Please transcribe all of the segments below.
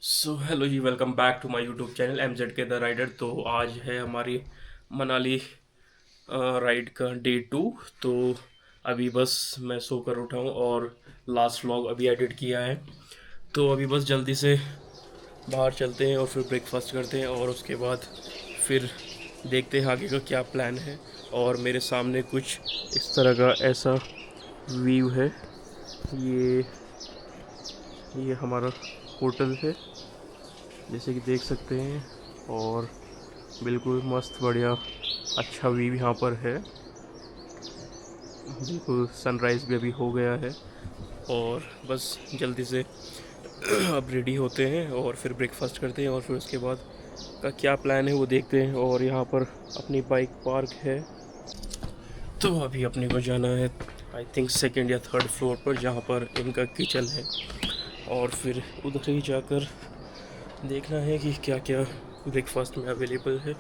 सो hello जी, welcome back to my YouTube channel M Z K the rider. तो आज है हमारी मनाली राइड का डे 2। तो अभी बस मैं सोकर उठा हूँ और लास्ट व्लॉग अभी एडिट किया है। तो अभी बस जल्दी से बाहर चलते हैं और फिर ब्रेकफास्ट करते हैं और उसके बाद फिर देखते हैं आगे का क्या प्लान है। और मेरे सामने कुछ इस तरह का ऐसा व्यू है। ये ये हमारा होटल है, जैसे कि देख सकते हैं। और बिल्कुल मस्त बढ़िया अच्छा व्यू यहाँ पर है। बिल्कुल सनराइज़ भी अभी हो गया है और बस जल्दी से अब रेडी होते हैं और फिर ब्रेकफास्ट करते हैं और फिर उसके बाद का क्या प्लान है वो देखते हैं। और यहाँ पर अपनी बाइक पार्क है, तो अभी अपने को जाना है आई थिंक सेकंड या थर्ड फ्लोर पर, जहाँ पर इनका किचन है। और फिर उधर ही जाकर देखना है कि क्या क्या ब्रेकफास्ट में अवेलेबल है,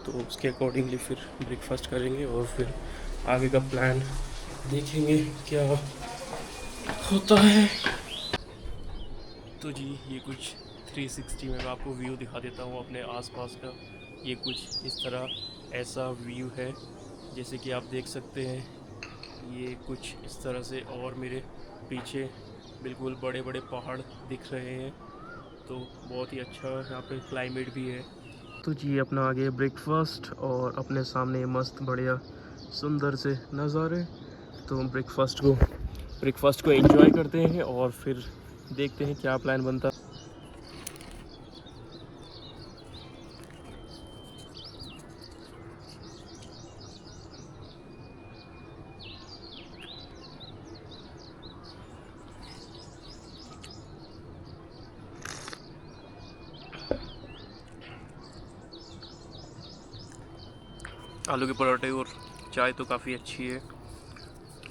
तो उसके अकॉर्डिंगली फिर ब्रेकफास्ट करेंगे और फिर आगे का प्लान देखेंगे क्या होता है। तो जी ये कुछ 360 में मैं आपको व्यू दिखा देता हूँ अपने आसपास का। ये कुछ इस तरह ऐसा व्यू है, जैसे कि आप देख सकते हैं। ये कुछ इस तरह से, और मेरे पीछे बिल्कुल बड़े बड़े पहाड़ दिख रहे हैं। तो बहुत ही अच्छा यहाँ पे क्लाइमेट भी है। तो जी अपना आगे ब्रेकफास्ट और अपने सामने मस्त बढ़िया सुंदर से नज़ारे। तो हम ब्रेकफास्ट को एंजॉय करते हैं और फिर देखते हैं क्या प्लान बनता है। आलू के पराठे और चाय तो काफ़ी अच्छी है,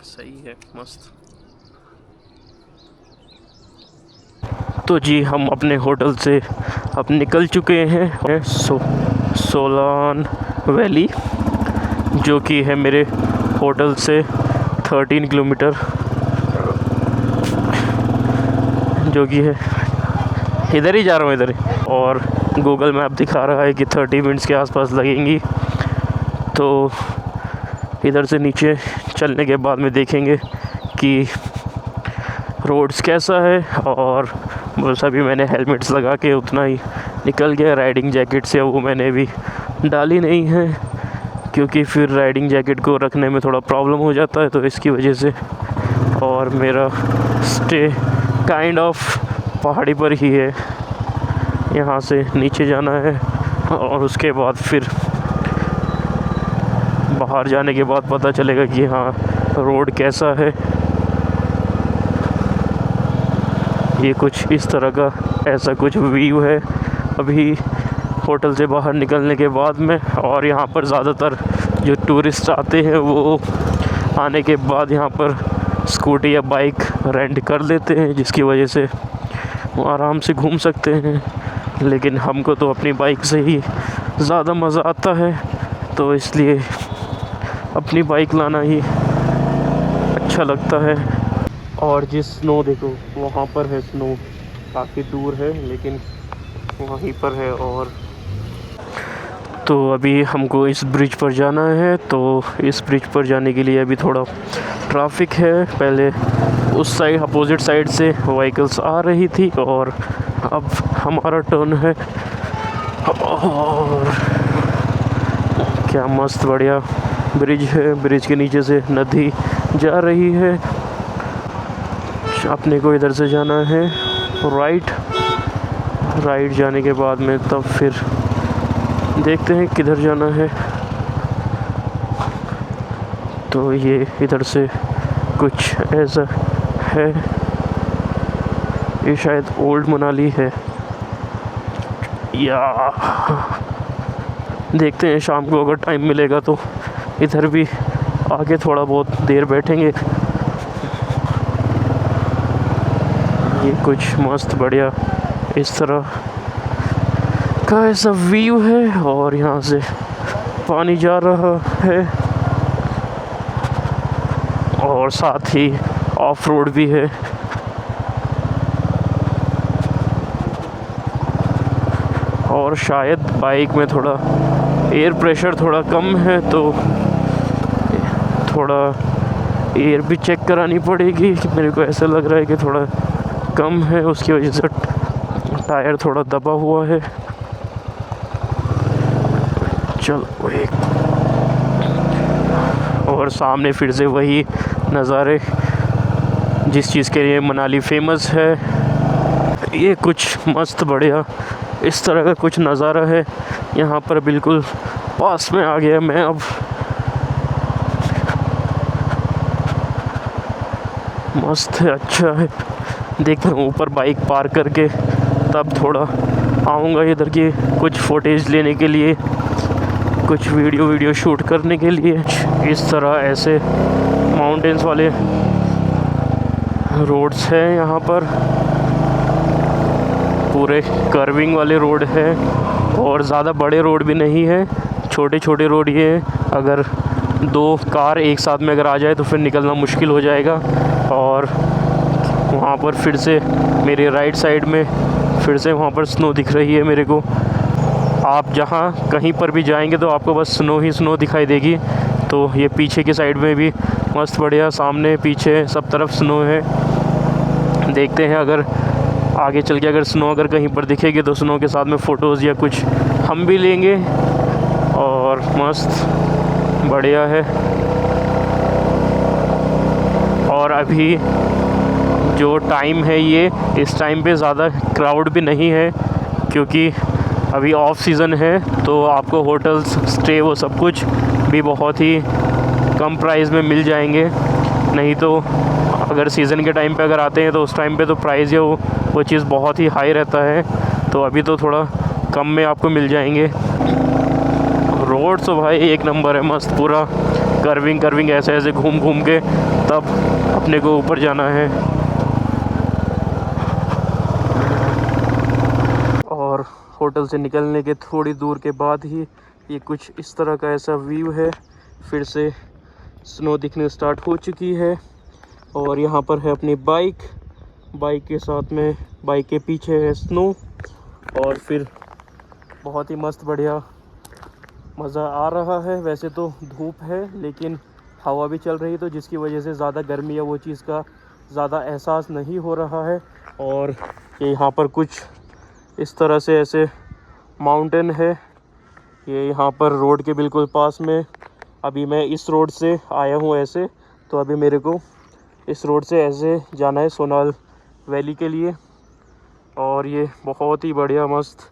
सही है, मस्त। तो जी हम अपने होटल से अब निकल चुके हैं सोलान वैली, जो कि है मेरे होटल से 13 किलोमीटर, जो कि है इधर ही जा रहा हूँ, इधर ही। और गूगल मैप दिखा रहा है कि 30 मिनट्स के आसपास लगेंगी। तो इधर से नीचे चलने के बाद में देखेंगे कि रोड्स कैसा है। और बस अभी मैंने हेलमेट्स लगा के उतना ही निकल गया। राइडिंग जैकेट से वो मैंने अभी डाली नहीं है, क्योंकि फिर राइडिंग जैकेट को रखने में थोड़ा प्रॉब्लम हो जाता है, तो इसकी वजह से। और मेरा स्टे काइंड ऑफ पहाड़ी पर ही है, यहाँ से नीचे जाना है और उसके बाद फिर बाहर जाने के बाद पता चलेगा कि हाँ रोड कैसा है। ये कुछ इस तरह का ऐसा कुछ व्यू है अभी होटल से बाहर निकलने के बाद में। और यहाँ पर ज़्यादातर जो टूरिस्ट आते हैं वो आने के बाद यहाँ पर स्कूटी या बाइक रेंट कर लेते हैं, जिसकी वजह से वो आराम से घूम सकते हैं। लेकिन हमको तो अपनी बाइक से ही ज़्यादा मज़ा आता है, तो इसलिए अपनी बाइक लाना ही अच्छा लगता है। और जिस स्नो देखो वहाँ पर है, स्नो काफ़ी दूर है लेकिन वहीं पर है। और तो अभी हमको इस ब्रिज पर जाना है, तो इस ब्रिज पर जाने के लिए अभी थोड़ा ट्रैफिक है। पहले उस साइड अपोजिट साइड से व्हीकल्स आ रही थी और अब हमारा टर्न है। और क्या मस्त बढ़िया ब्रिज है, ब्रिज के नीचे से नदी जा रही है। अपने को इधर से जाना है राइट जाने के बाद में तब फिर देखते हैं किधर जाना है। तो ये इधर से कुछ ऐसा है, ये शायद ओल्ड मनाली है या देखते हैं शाम को अगर टाइम मिलेगा तो इधर भी आके थोड़ा बहुत देर बैठेंगे। ये कुछ मस्त बढ़िया इस तरह का ऐसा व्यू है और यहाँ से पानी जा रहा है और साथ ही ऑफ रोड भी है। और शायद बाइक में थोड़ा एयर प्रेशर थोड़ा कम है, तो थोड़ा एयर भी चेक करानी पड़ेगी। मेरे को ऐसा लग रहा है कि थोड़ा कम है, उसकी वजह से टायर थोड़ा दबा हुआ है। चलो एक और सामने फिर से वही नज़ारे जिस चीज़ के लिए मनाली फेमस है। ये कुछ मस्त बढ़िया इस तरह का कुछ नज़ारा है यहाँ पर, बिल्कुल पास में आ गया मैं अब। मस्त है, अच्छा है। देख रहा हूँ ऊपर बाइक पार्क करके, तब थोड़ा आऊँगा इधर की कुछ फुटेज लेने के लिए, कुछ वीडियो शूट करने के लिए। इस तरह ऐसे माउंटेन्स वाले रोड्स हैं यहाँ पर, पूरे कर्विंग वाले रोड है और ज़्यादा बड़े रोड भी नहीं है, छोटे छोटे रोड ये हैं। अगर 2 कार एक साथ में अगर आ जाए तो फिर निकलना मुश्किल हो जाएगा। और वहाँ पर फिर से मेरे राइट साइड में फिर से वहाँ पर स्नो दिख रही है मेरे को। आप जहाँ कहीं पर भी जाएंगे तो आपको बस स्नो ही स्नो दिखाई देगी। तो ये पीछे की साइड में भी मस्त बढ़िया, सामने पीछे सब तरफ स्नो है। देखते हैं अगर आगे चल के अगर स्नो अगर कहीं पर दिखेगी तो स्नो के साथ में फ़ोटोज़ या कुछ हम भी लेंगे। और मस्त बढ़िया है। और अभी जो टाइम है ये, इस टाइम पे ज़्यादा क्राउड भी नहीं है, क्योंकि अभी ऑफ सीज़न है, तो आपको होटल्स स्टे वो सब कुछ भी बहुत ही कम प्राइस में मिल जाएंगे। नहीं तो अगर सीज़न के टाइम पे अगर आते हैं तो उस टाइम पे तो प्राइस या वो चीज़ बहुत ही हाई रहता है। तो अभी तो थोड़ा कम में आपको मिल जाएंगे। रोड तो भाई एक नंबर है, मस्त पूरा कर्विंग ऐसे ऐसे घूम के तब अपने को ऊपर जाना है। और होटल से निकलने के थोड़ी दूर के बाद ही ये कुछ इस तरह का ऐसा व्यू है। फिर से स्नो दिखने स्टार्ट हो चुकी है और यहाँ पर है अपनी बाइक के साथ में बाइक के पीछे है स्नो। और फिर बहुत ही मस्त बढ़िया मज़ा आ रहा है। वैसे तो धूप है लेकिन हवा भी चल रही है, तो जिसकी वजह से ज़्यादा गर्मी या वो चीज़ का ज़्यादा एहसास नहीं हो रहा है। और ये यहाँ पर कुछ इस तरह से ऐसे माउंटेन है, ये यहाँ पर रोड के बिल्कुल पास में। अभी मैं इस रोड से आया हूँ ऐसे, तो अभी मेरे को इस रोड से ऐसे जाना है सोनाल वैली के लिए। और ये बहुत ही बढ़िया मस्त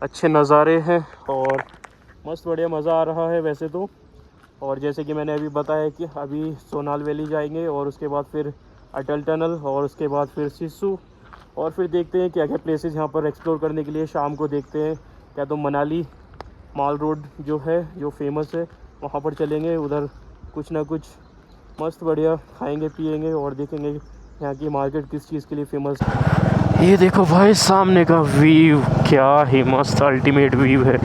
अच्छे नज़ारे हैं और मस्त बढ़िया मज़ा आ रहा है वैसे तो। और जैसे कि मैंने अभी बताया कि अभी सोनाल वैली जाएंगे और उसके बाद फिर अटल टनल और उसके बाद फिर सिस्सू। और फिर देखते हैं क्या क्या प्लेसेस यहाँ पर एक्सप्लोर करने के लिए शाम को देखते हैं। क्या तो मनाली माल रोड जो है जो फेमस है वहाँ पर चलेंगे, उधर कुछ ना कुछ मस्त बढ़िया खाएंगे पिएंगे और देखेंगे यहाँ की मार्केट किस चीज़ के लिए फ़ेमस है। ये देखो भाई सामने का व्यू, क्या ही मस्त अल्टीमेट व्यू है,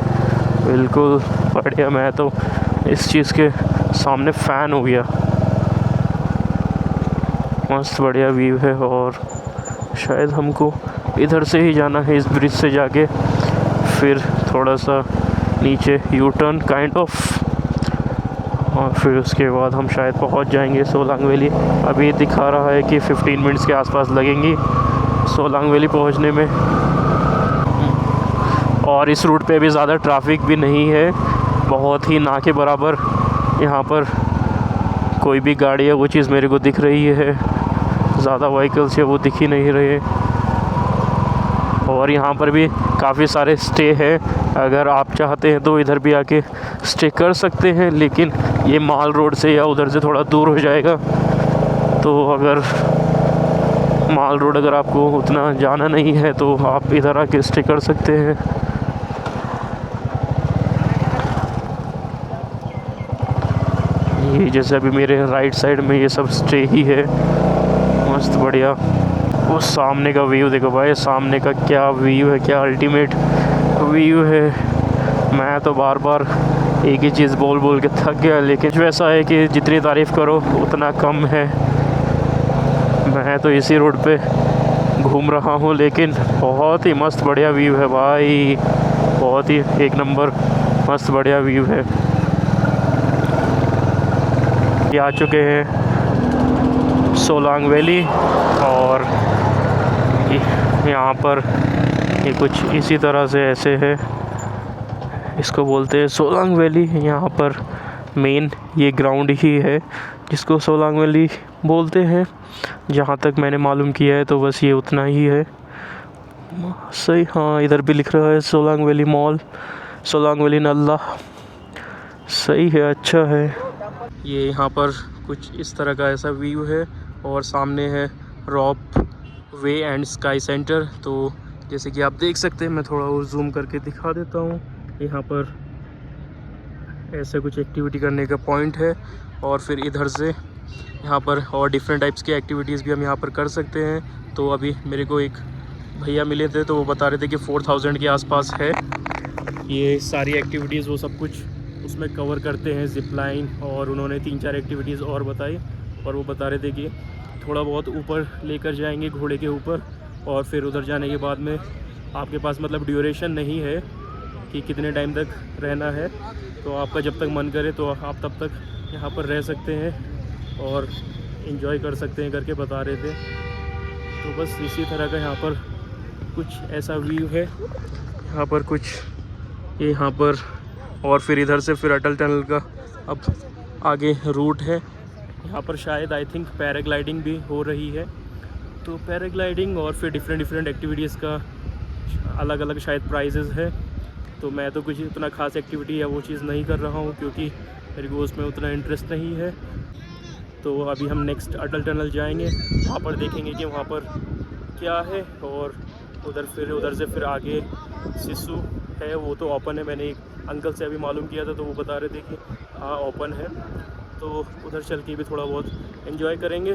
बिल्कुल बढ़िया। मैं तो इस चीज़ के सामने फ़ैन हो गया। मस्त बढ़िया व्यू है और शायद हमको इधर से ही जाना है, इस ब्रिज से जाके फिर थोड़ा सा नीचे यू टर्न काइंड ऑफ, और फिर उसके बाद हम शायद पहुंच जाएंगे सोलांग वैली। अभी दिखा रहा है कि 15 मिनट्स के आसपास लगेंगी सोलांग वैली पहुंचने में। और इस रूट पे भी ज़्यादा ट्रैफिक भी नहीं है, बहुत ही ना के बराबर यहाँ पर कोई भी गाड़ी है वो चीज़ मेरे को दिख रही है, ज़्यादा व्हीकल्स है वो दिख ही नहीं रहे। और यहाँ पर भी काफ़ी सारे स्टे हैं, अगर आप चाहते हैं तो इधर भी आके स्टे कर सकते हैं, लेकिन ये माल रोड से या उधर से थोड़ा दूर हो जाएगा। तो अगर माल रोड अगर आपको उतना जाना नहीं है तो आप इधर आके स्टे कर सकते हैं। ये जैसे अभी मेरे राइट साइड में ये सब स्टे ही है, मस्त बढ़िया। वो सामने का व्यू देखो भाई, सामने का क्या व्यू है, क्या अल्टीमेट व्यू है। मैं तो बार बार एक ही चीज़ बोल के थक गया, लेकिन वैसा है कि जितनी तारीफ़ करो उतना कम है। मैं तो इसी रोड पे घूम रहा हूँ, लेकिन बहुत ही मस्त बढ़िया व्यू है भाई। बहुत ही एक नंबर मस्त बढ़िया व्यू है। ये आ चुके हैं सोलांग वैली और यहाँ पर ये कुछ इसी तरह से ऐसे है, इसको बोलते हैं सोलांग वैली। यहाँ पर मेन ये ग्राउंड ही है जिसको सोलांग वैली बोलते हैं, जहाँ तक मैंने मालूम किया है तो बस ये उतना ही है। सही, हाँ इधर भी लिख रहा है Solang valley mall, Solang valley नल्ला। सही है, अच्छा है। ये यहाँ पर कुछ इस तरह का ऐसा व्यू है और सामने है रॉप वे एंड स्काई सेंटर। तो जैसे कि आप देख सकते हैं, मैं थोड़ा और जूम करके दिखा देता हूँ। यहाँ पर ऐसे कुछ एक्टिविटी करने का पॉइंट है और फिर इधर से यहाँ पर और डिफरेंट टाइप्स की एक्टिविटीज़ भी हम यहाँ पर कर सकते हैं। तो अभी मेरे को एक भैया मिले थे तो वो बता रहे थे कि 4000 के आसपास है ये सारी एक्टिविटीज़, वो सब कुछ उसमें कवर करते हैं, जिप लाइन, और उन्होंने 3-4 एक्टिविटीज़ और बताई। और वो बता रहे थे कि थोड़ा बहुत ऊपर लेकर जाएंगे घोड़े के ऊपर, और फिर उधर जाने के बाद में आपके पास मतलब ड्यूरेशन नहीं है कि कितने टाइम तक रहना है, तो आपका जब तक मन करे तो आप तब तक यहाँ पर रह सकते हैं और इन्जॉय कर सकते हैं करके बता रहे थे। तो बस इसी तरह का यहाँ पर कुछ ऐसा व्यू है। यहाँ पर कुछ ये यहाँ पर, और फिर इधर से फिर अटल टनल का अब आगे रूट है। यहाँ पर शायद आई थिंक पैराग्लाइडिंग भी हो रही है, तो पैराग्लाइडिंग और फिर डिफरेंट एक्टिविटीज़ का अलग अलग शायद प्राइजेज़ है। तो मैं तो कुछ उतना ख़ास एक्टिविटी या वो चीज़ नहीं कर रहा हूँ क्योंकि मेरे को उसमें उतना इंटरेस्ट नहीं है। तो अभी हम नेक्स्ट अटल टनल जाएंगे, वहाँ पर देखेंगे कि वहाँ पर क्या है, और उधर से फिर आगे सिसु है, वो तो ओपन है। मैंने एक अंकल से अभी मालूम किया था तो वो बता रहे थे कि हाँ ओपन है, तो उधर चल के भी थोड़ा बहुत एंजॉय करेंगे।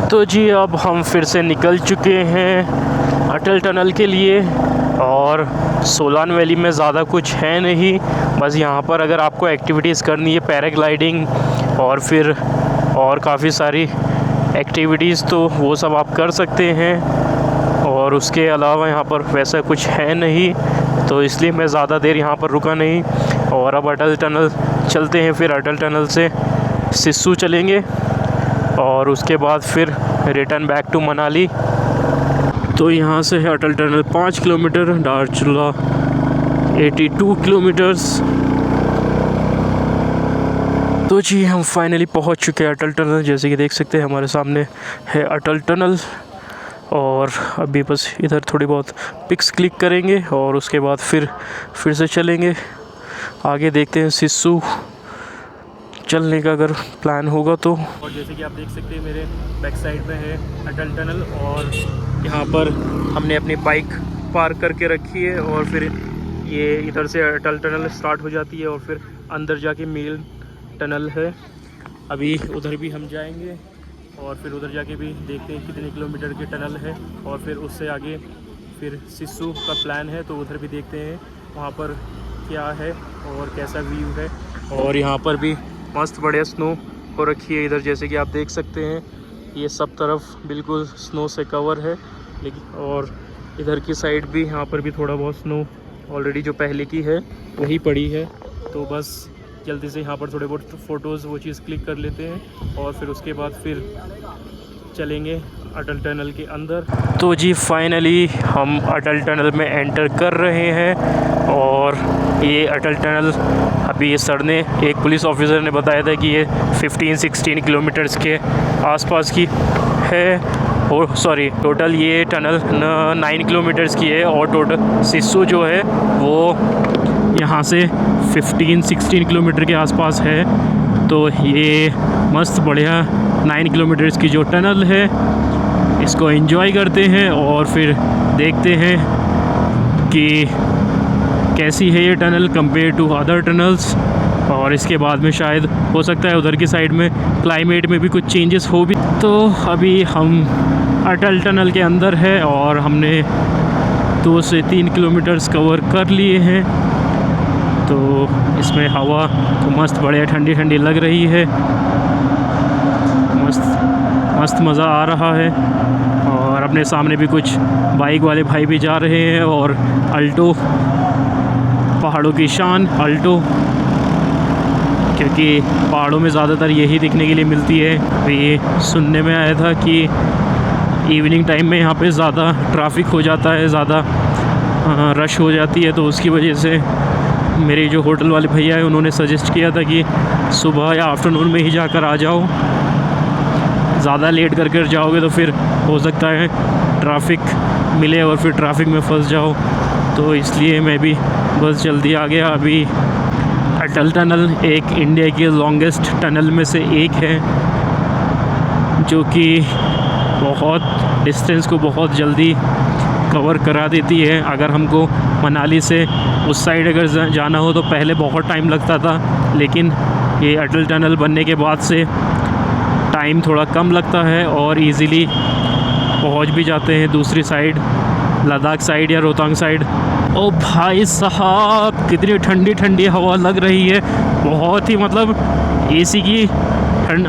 तो जी अब हम फिर से निकल चुके हैं अटल टनल के लिए, और सोलांग वैली में ज़्यादा कुछ है नहीं, बस यहाँ पर अगर आपको एक्टिविटीज़ करनी है पैराग्लाइडिंग और फिर और काफ़ी सारी एक्टिविटीज़ तो वो सब आप कर सकते हैं, और उसके अलावा यहाँ पर वैसा कुछ है नहीं, तो इसलिए मैं ज़्यादा देर यहाँ पर रुका नहीं। और अब अटल टनल चलते हैं, फिर अटल टनल से सिसु चलेंगे और उसके बाद फिर रिटर्न बैक टू मनाली। तो यहाँ से है अटल टनल 5 किलोमीटर, दारचूला 82 किलोमीटर्स। तो जी हम फाइनली पहुँच चुके हैं अटल टनल। जैसे कि देख सकते हैं हमारे सामने है अटल टनल, और अभी बस इधर थोड़ी बहुत पिक्स क्लिक करेंगे और उसके बाद फिर से चलेंगे आगे। देखते हैं सिसु चलने का अगर प्लान होगा तो। और जैसे कि आप देख सकते हैं मेरे बैक साइड में है अटल टनल, और यहाँ पर हमने अपनी बाइक पार्क करके रखी है, और फिर ये इधर से अटल टनल स्टार्ट हो जाती है और फिर अंदर जाके मेल टनल है। अभी उधर भी हम जाएंगे और फिर उधर जाके भी देखते हैं कितने किलोमीटर की टनल है, और फिर उससे आगे फिर सिसु का प्लान है, तो उधर भी देखते हैं वहाँ पर क्या है और कैसा व्यू है। और यहाँ पर भी मस्त बढ़िया स्नो हो रखी है इधर, जैसे कि आप देख सकते हैं ये सब तरफ बिल्कुल स्नो से कवर है। लेकिन और इधर की साइड भी, यहाँ पर भी थोड़ा बहुत स्नो ऑलरेडी जो पहले की है वही पड़ी है। तो बस जल्दी से यहाँ पर थोड़े बहुत फ़ोटोज़ वो चीज़ क्लिक कर लेते हैं और फिर उसके बाद फिर चलेंगे अटल टनल के अंदर। तो जी फाइनली हम अटल टनल में एंटर कर रहे हैं, और ये अटल टनल अभी ये सर ने, एक पुलिस ऑफिसर ने बताया था कि ये 15-16 किलोमीटर्स के आसपास की है, और सॉरी टोटल ये टनल 9 किलोमीटर्स की है, और टोटल सिसु जो है वो यहाँ से 15-16 किलोमीटर के आसपास है। तो ये मस्त बढ़िया 9 किलोमीटर्स की जो टनल है इसको एंजॉय करते हैं और फिर देखते हैं कि कैसी है ये tunnel compare to other tunnels. और इसके बाद में शायद हो सकता है उधर की साइड में क्लाइमेट में भी कुछ चेंजेस हो भी। तो अभी हम अटल टनल के अंदर है और हमने 2 से 3 किलोमीटर्स कवर कर लिए हैं। तो इसमें हवा तो मस्त बढ़िया ठंडी ठंडी लग रही है, मस्त मज़ा आ रहा है। और अपने सामने भी कुछ बाइक वाले भाई भी जा रहे हैं, और अल्टो पहाड़ों की शान अल्टो, क्योंकि पहाड़ों में ज़्यादातर यही दिखने के लिए मिलती है। तो ये सुनने में आया था कि इवनिंग टाइम में यहाँ पे ज़्यादा ट्रैफिक हो जाता है, ज़्यादा रश हो जाती है, तो उसकी वजह से मेरे जो होटल वाले भैया हैं उन्होंने सजेस्ट किया था कि सुबह या आफ्टरनून में ही जाकर आ जाओ। ज़्यादा लेट करके जाओगे तो फिर हो सकता है ट्रैफिक मिले और फिर ट्रैफिक में फंस जाओ। तो इसलिए मैं भी बस जल्दी आ गया। अभी अटल टनल एक इंडिया के लॉन्गेस्ट टनल में से एक है, जो कि बहुत डिस्टेंस को बहुत जल्दी कवर करा देती है। अगर हमको मनाली से उस साइड अगर जाना हो तो पहले बहुत टाइम लगता था, लेकिन ये अटल टनल बनने के बाद से टाइम थोड़ा कम लगता है और इजीली पहुंच भी जाते हैं दूसरी साइड, लद्दाख साइड या रोहतांग साइड। ओ भाई साहब, कितनी ठंडी ठंडी हवा लग रही है, बहुत ही मतलब एसी की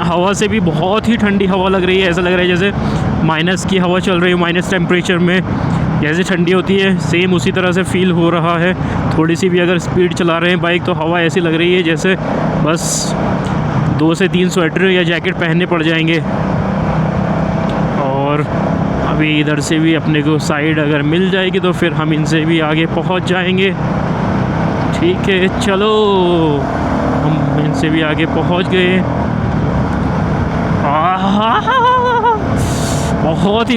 हवा से भी बहुत ही ठंडी हवा लग रही है। ऐसा लग रहा है जैसे माइनस की हवा चल रही है, माइनस टेम्परेचर में जैसे ठंडी होती है सेम उसी तरह से फ़ील हो रहा है। थोड़ी सी भी अगर स्पीड चला रहे हैं बाइक तो हवा ऐसी लग रही है जैसे बस 2 से 3 स्वेटर या जैकेट पहनने पड़ जाएंगे। और अभी इधर से भी अपने को साइड अगर मिल जाएगी तो फिर हम इनसे भी आगे पहुंच जाएंगे। ठीक है, चलो, हम इनसे भी आगे पहुंच गए।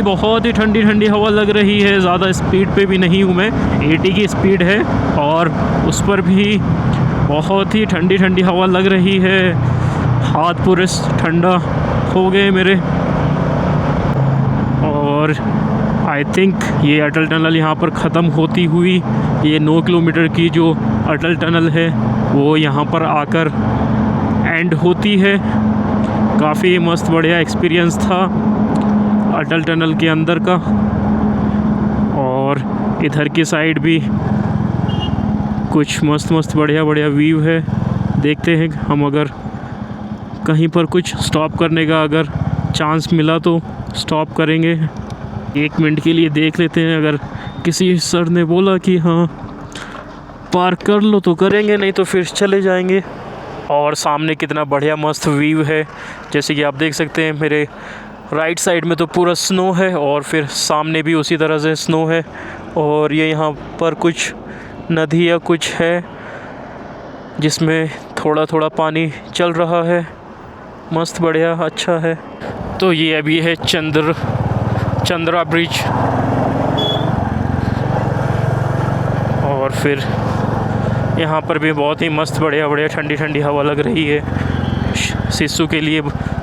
बहुत ही ठंडी ठंडी हवा लग रही है। ज़्यादा स्पीड पे भी नहीं हूँ मैं, 80 की स्पीड है और उस पर भी बहुत ही ठंडी ठंडी हवा लग रही है। हाथ पूरे ठंडा हो गए मेरे। और आई थिंक ये अटल टनल यहाँ पर ख़त्म होती हुई, ये 9 किलोमीटर की जो अटल टनल है वो यहाँ पर आकर एंड होती है। काफ़ी मस्त बढ़िया एक्सपीरियंस था अटल टनल के अंदर का। और इधर की साइड भी कुछ मस्त मस्त बढ़िया बढ़िया व्यू है। देखते हैं हम अगर कहीं पर कुछ स्टॉप करने का अगर चांस मिला तो स्टॉप करेंगे। 1 मिनट के लिए देख लेते हैं, अगर किसी सर ने बोला कि हाँ पार्क कर लो तो करेंगे, नहीं तो फिर चले जाएंगे। और सामने कितना बढ़िया मस्त व्यू है, जैसे कि आप देख सकते हैं मेरे राइट साइड में तो पूरा स्नो है और फिर सामने भी उसी तरह से स्नो है। और ये यहाँ पर कुछ नदी या कुछ है जिसमें थोड़ा थोड़ा पानी चल रहा है, मस्त बढ़िया अच्छा है। तो ये अभी है चंद्रा ब्रिज। और फिर यहाँ पर भी बहुत ही मस्त बढ़िया बढ़िया ठंडी ठंडी हवा लग रही है। सिस्सू के लिए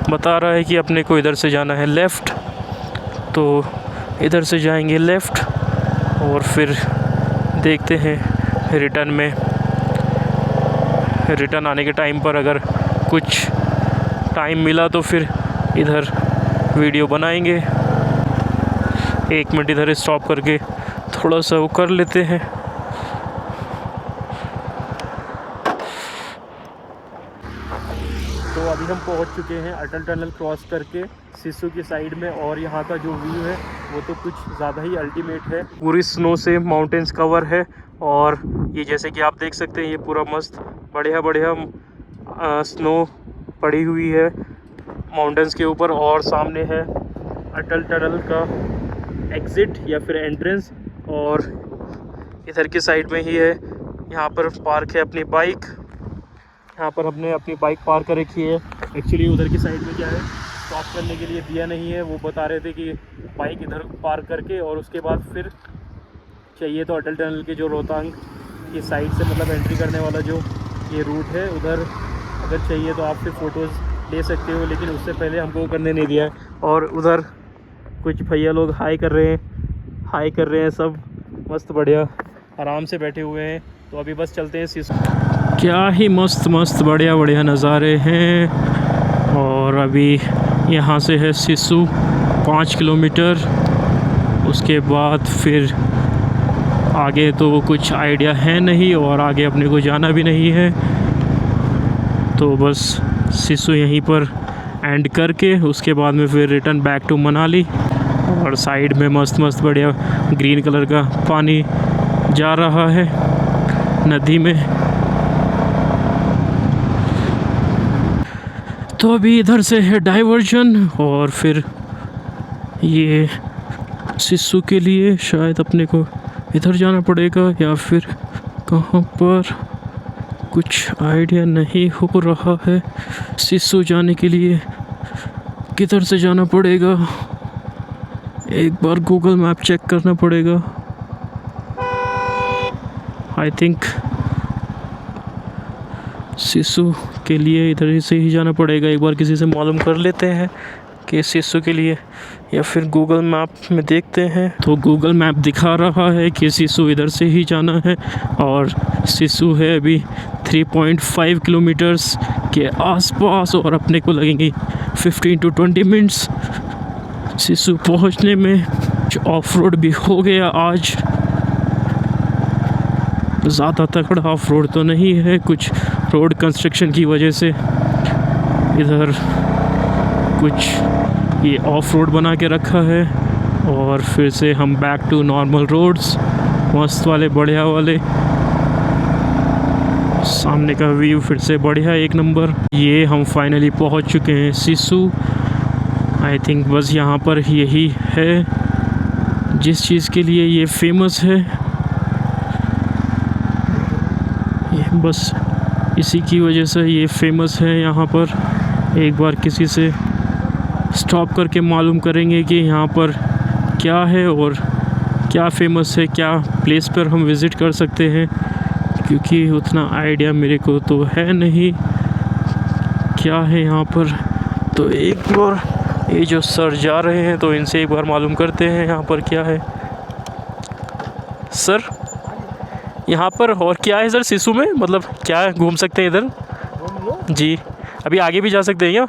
बता रहा है कि अपने को इधर से जाना है लेफ़्ट, तो इधर से जाएंगे लेफ़्ट और फिर देखते हैं रिटर्न आने के टाइम पर अगर कुछ टाइम मिला तो फिर इधर वीडियो बनाएंगे। 1 मिनट इधर स्टॉप करके थोड़ा सा वो कर लेते हैं। तो अभी हम पहुंच चुके हैं अटल टनल क्रॉस करके सिस्सू की साइड में। और यहाँ का जो व्यू है वो तो कुछ ज़्यादा ही अल्टीमेट है। पूरी स्नो से माउंटेन्स कवर है और ये जैसे कि आप देख सकते हैं ये पूरा मस्त बढ़िया बढ़िया स्नो पड़ी हुई है माउंटेन्स के ऊपर। और सामने है अटल टनल का एग्ज़िट या फिर एंट्रेंस और इधर की साइड में ही है। यहाँ पर पार्क है अपनी बाइक, यहाँ पर हमने अपनी बाइक पार्क कर रखी है। एक्चुअली उधर की साइड में क्या है, स्टॉप करने के लिए दिया नहीं है। वो बता रहे थे कि बाइक इधर पार्क करके और उसके बाद फिर चाहिए तो अटल टनल के जो रोहतांग की साइड से मतलब एंट्री करने वाला जो ये रूट है उधर अगर चाहिए तो आप फिर फ़ोटोज़ ले सकते हो, लेकिन उससे पहले हमको वो करने नहीं दिया है। और उधर कुछ भैया लोग हाई कर रहे हैं, सब मस्त बढ़िया आराम से बैठे हुए हैं। तो अभी बस चलते हैं सिस्सू। क्या ही मस्त मस्त बढ़िया बढ़िया नज़ारे हैं। और अभी यहाँ से है सिस्सू 5 किलोमीटर, उसके बाद फिर आगे तो कुछ आइडिया है नहीं और आगे अपने को जाना भी नहीं है। तो बस सिस्सू यहीं पर एंड करके उसके बाद में फिर रिटर्न बैक टू मनाली। और साइड में मस्त मस्त बढ़िया ग्रीन कलर का पानी जा रहा है, नदी में। तो अभी इधर से है डाइवर्जन और फिर ये सिस्सू के लिए शायद अपने को इधर जाना पड़ेगा या फिर कहाँ पर, कुछ आइडिया नहीं हो रहा है। सिस्सू जाने के लिए किधर से जाना पड़ेगा, एक बार गूगल मैप चेक करना पड़ेगा। आई थिंक सिस्सू के लिए इधर से ही जाना पड़ेगा। एक बार किसी से मालूम कर लेते हैं कि सिस्सू के लिए, या फिर गूगल मैप में देखते हैं। तो गूगल मैप दिखा रहा है कि सिस्सू इधर से ही जाना है और सिस्सू है अभी 3.5 किलोमीटर्स के आसपास और अपने को लगेंगे 15 to 20 मिनट्स सिस्सू पहुंचने में। ऑफ रोड भी हो गया आज, ज़्यादा तगड़ा ऑफ रोड तो नहीं है, कुछ रोड कंस्ट्रक्शन की वजह से इधर कुछ ये ऑफ रोड बना के रखा है। और फिर से हम बैक टू नॉर्मल रोड्स, मस्त वाले बढ़िया वाले। सामने का व्यू फिर से बढ़िया एक नंबर। ये हम फाइनली पहुंच चुके हैं सिस्सू। आई थिंक बस यहाँ पर यही है जिस चीज़ के लिए ये फेमस है, ये बस इसी की वजह से ये फेमस है यहाँ पर। एक बार किसी से स्टॉप करके मालूम करेंगे कि यहाँ पर क्या है और क्या फेमस है, क्या प्लेस पर हम विज़िट कर सकते हैं, क्योंकि उतना आइडिया मेरे को तो है नहीं क्या है यहाँ पर। तो एक बार ये जो सर जा रहे हैं तो इनसे एक बार मालूम करते हैं यहाँ पर क्या है। सर यहाँ पर और क्या है सर सिस्सू में, मतलब क्या घूम सकते हैं इधर जी? अभी आगे भी जा सकते हैं क्या?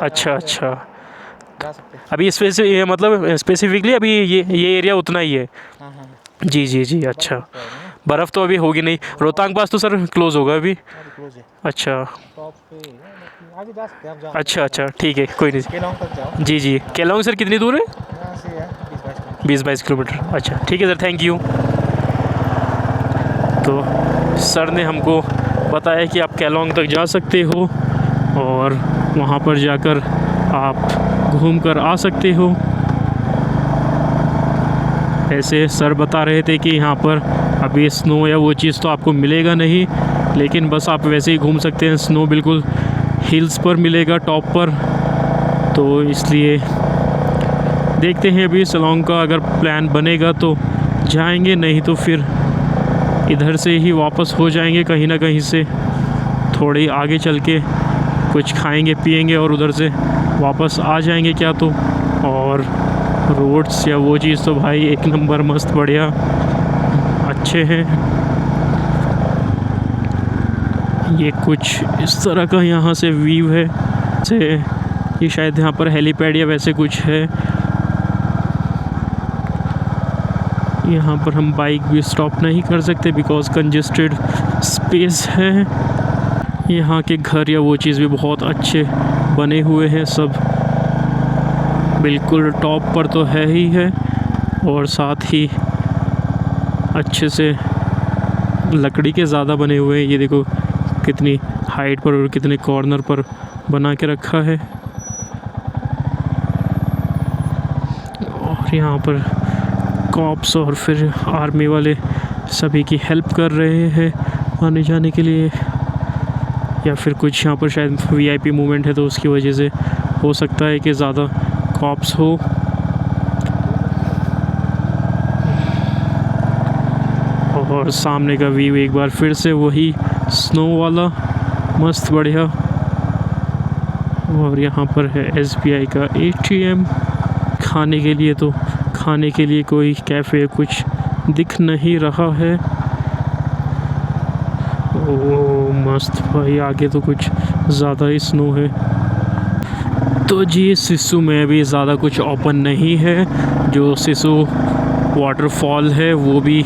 अच्छा, अभी मतलब स्पेसिफिकली अभी ये एरिया उतना ही है। जी, अच्छा। बर्फ़ तो अभी होगी नहीं। रोहतांग पास तो सर क्लोज़ होगा अभी। अच्छा, ठीक है, कोई नहीं। जी, केलोंग सर कितनी दूर है? 20-22 किलोमीटर। अच्छा, ठीक है सर, थैंक यू। तो सर ने हमको बताया कि आप केलोंग तक जा सकते हो और वहाँ पर जाकर आप घूम कर आ सकते हो। ऐसे सर बता रहे थे कि यहाँ पर अभी स्नो या वो चीज़ तो आपको मिलेगा नहीं, लेकिन बस आप वैसे ही घूम सकते हैं। स्नो बिल्कुल हिल्स पर मिलेगा, टॉप पर। तो इसलिए देखते हैं अभी शिलांग का अगर प्लान बनेगा तो जाएंगे, नहीं तो फिर इधर से ही वापस हो जाएंगे कहीं ना कहीं से। थोड़ी आगे चल के कुछ खाएंगे पिएंगे और उधर से वापस आ जाएंगे क्या तो। और रोड्स या वो चीज़ तो भाई एक नंबर मस्त बढ़िया अच्छे हैं। ये कुछ इस तरह का यहाँ से व्यू है से, ये शायद यहाँ पर हेलीपैड या वैसे कुछ है। यहाँ पर हम बाइक भी स्टॉप नहीं कर सकते बिकॉज़ कंजेस्टेड स्पेस है। यहाँ के घर या वो चीज़ भी बहुत अच्छे बने हुए हैं, सब बिल्कुल टॉप पर तो है ही है और साथ ही अच्छे से लकड़ी के ज़्यादा बने हुए हैं। ये देखो कितनी हाइट पर और कितने कॉर्नर पर बना के रखा है। और यहाँ पर कॉप्स और फिर आर्मी वाले सभी की हेल्प कर रहे हैं आने जाने के लिए, या फिर कुछ यहाँ पर शायद वीआईपी मूवमेंट है तो उसकी वजह से हो सकता है कि ज़्यादा कॉप्स हो। और सामने का व्यू एक बार फिर से वही स्नो वाला मस्त बढ़िया। और यहाँ पर है SBI का ATM। खाने के लिए कोई कैफ़े कुछ दिख नहीं रहा है। ओ मस्त भाई, आगे तो कुछ ज़्यादा ही स्नो है। तो जी सिस्सू में भी ज़्यादा कुछ ओपन नहीं है। जो सिस्सू वाटरफॉल है वो भी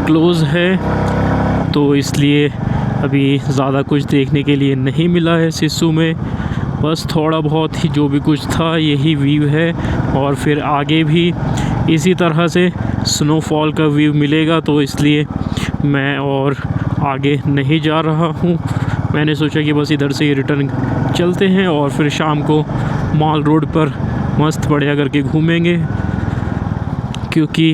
क्लोज़ है, तो इसलिए अभी ज़्यादा कुछ देखने के लिए नहीं मिला है सिस्सू में। बस थोड़ा बहुत ही जो भी कुछ था यही व्यू है। और फिर आगे भी इसी तरह से स्नोफॉल का व्यू मिलेगा, तो इसलिए मैं और आगे नहीं जा रहा हूँ। मैंने सोचा कि बस इधर से ही रिटर्न चलते हैं और फिर शाम को मॉल रोड पर मस्त बढ़िया करके घूमेंगे, क्योंकि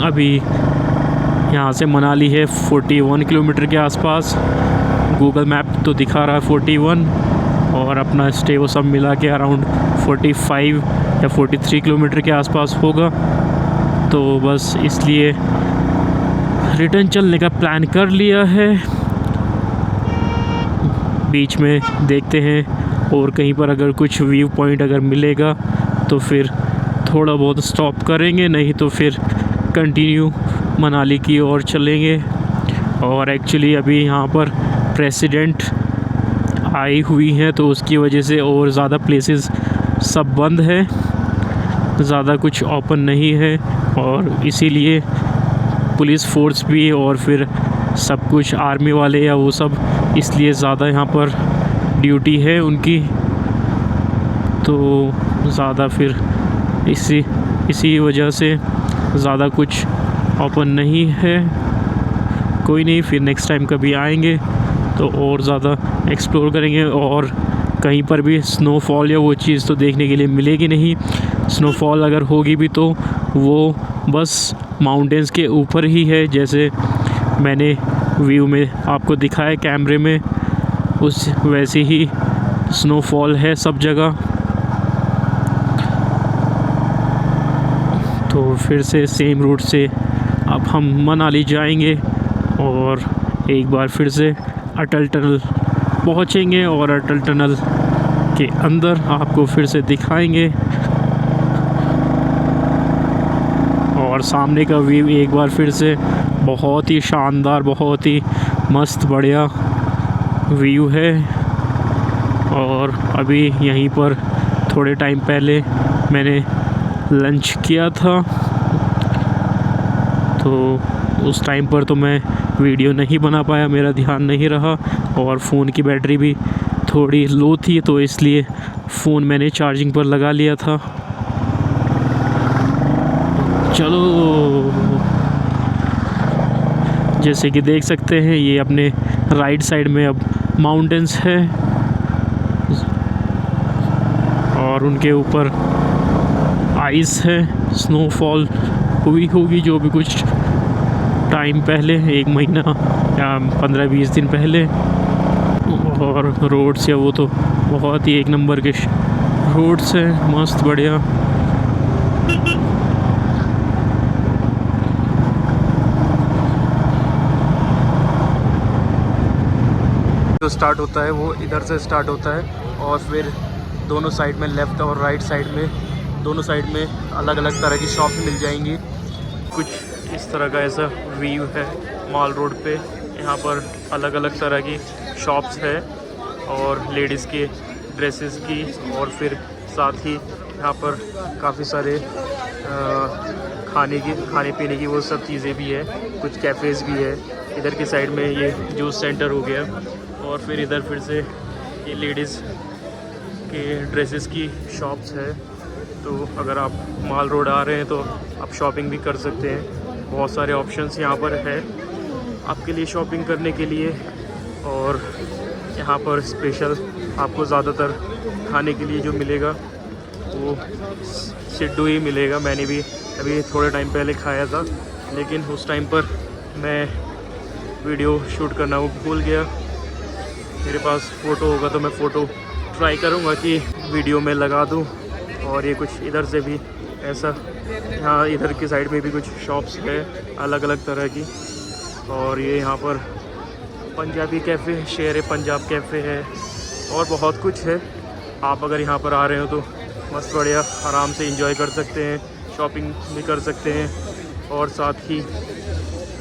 अभी यहाँ से मनाली है 41 किलोमीटर के आसपास। गूगल मैप तो दिखा रहा है 41, और अपना स्टे वो सब मिला के अराउंड 45 या 43 किलोमीटर के आसपास होगा। तो बस इसलिए रिटर्न चलने का प्लान कर लिया है। बीच में देखते हैं और कहीं पर अगर कुछ व्यू पॉइंट अगर मिलेगा तो फिर थोड़ा बहुत स्टॉप करेंगे, नहीं तो फिर कंटिन्यू मनाली की ओर चलेंगे। और एक्चुअली अभी यहाँ पर प्रेसिडेंट आई हुई हैं, तो उसकी वजह से और ज़्यादा प्लेसेस सब बंद है, ज़्यादा कुछ ओपन नहीं है, और इसीलिए पुलिस फोर्स भी और फिर सब कुछ आर्मी वाले या वो सब, इसलिए ज़्यादा यहाँ पर ड्यूटी है उनकी। तो ज़्यादा फिर इसी वजह से ज़्यादा कुछ ओपन नहीं है। कोई नहीं, फिर नेक्स्ट टाइम कभी आएंगे तो और ज़्यादा एक्सप्लोर करेंगे। और कहीं पर भी स्नोफॉल या वो चीज़ तो देखने के लिए मिलेगी नहीं। स्नोफॉल अगर होगी भी तो वो बस माउंटेंस के ऊपर ही है, जैसे मैंने व्यू में आपको दिखाया कैमरे में, उस वैसे ही स्नोफॉल है सब जगह। तो फिर से सेम रूट से अब हम मनाली जाएंगे और एक बार फिर से अटल टनल पहुंचेंगे और अटल टनल के अंदर आपको फिर से दिखाएंगे। और सामने का व्यू एक बार फिर से बहुत ही शानदार, बहुत ही मस्त बढ़िया व्यू है। और अभी यहीं पर थोड़े टाइम पहले मैंने लंच किया था, तो उस टाइम पर तो मैं वीडियो नहीं बना पाया, मेरा ध्यान नहीं रहा, और फ़ोन की बैटरी भी थोड़ी लो थी, तो इसलिए फ़ोन मैंने चार्जिंग पर लगा लिया था। चलो, जैसे कि देख सकते हैं ये अपने राइट साइड में अब माउंटेंस है और उनके ऊपर आइस है। स्नोफॉल हुई होगी जो भी कुछ टाइम पहले, 1 महीना या 15-20 दिन पहले। और रोड्स या वो तो बहुत ही एक नंबर के रोड्स हैं, मस्त बढ़िया। जो स्टार्ट होता है वो इधर से स्टार्ट होता है, और फिर दोनों साइड में, लेफ़्ट और राइट साइड में, दोनों साइड में अलग अलग तरह की शॉप्स मिल जाएंगी। कुछ इस तरह का ऐसा व्यू है मॉल रोड पे। यहाँ पर अलग अलग तरह की शॉप्स है, और लेडीज़ के ड्रेसेस की, और फिर साथ ही यहाँ पर काफ़ी सारे खाने पीने की वो सब चीज़ें भी है। कुछ कैफ़ेज़ भी है। इधर की साइड में ये जूस सेंटर हो गया, और फिर इधर फिर से ये लेडीज़ के ड्रेसेस की शॉप्स है। तो अगर आप मॉल रोड आ रहे हैं तो आप शॉपिंग भी कर सकते हैं। बहुत सारे ऑप्शंस यहाँ पर है आपके लिए शॉपिंग करने के लिए। और यहाँ पर स्पेशल आपको ज़्यादातर खाने के लिए जो मिलेगा वो सिड्डू ही मिलेगा। मैंने भी अभी थोड़े टाइम पहले खाया था, लेकिन उस टाइम पर मैं वीडियो शूट करना वो भूल गया। मेरे पास फ़ोटो होगा तो मैं फ़ोटो ट्राई करूँगा कि वीडियो में लगा दूँ। और ये कुछ इधर से भी ऐसा, यहाँ इधर की साइड में भी कुछ शॉप्स है अलग अलग तरह की। और ये यहाँ पर पंजाबी कैफ़े, शेर पंजाब कैफ़े है, और बहुत कुछ है। आप अगर यहाँ पर आ रहे हो तो मस्त बढ़िया आराम से एंजॉय कर सकते हैं, शॉपिंग भी कर सकते हैं, और साथ ही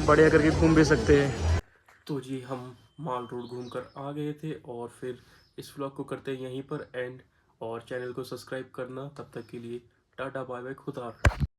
बढ़िया करके घूम भी सकते हैं। तो जी हम मॉल रोड घूमकर आ गए थे, और फिर इस व्लॉग को करते हैं यहीं पर एंड। और चैनल को सब्सक्राइब करना। तब तक के लिए टाटा बाय बाय, खुदा हाफिज़।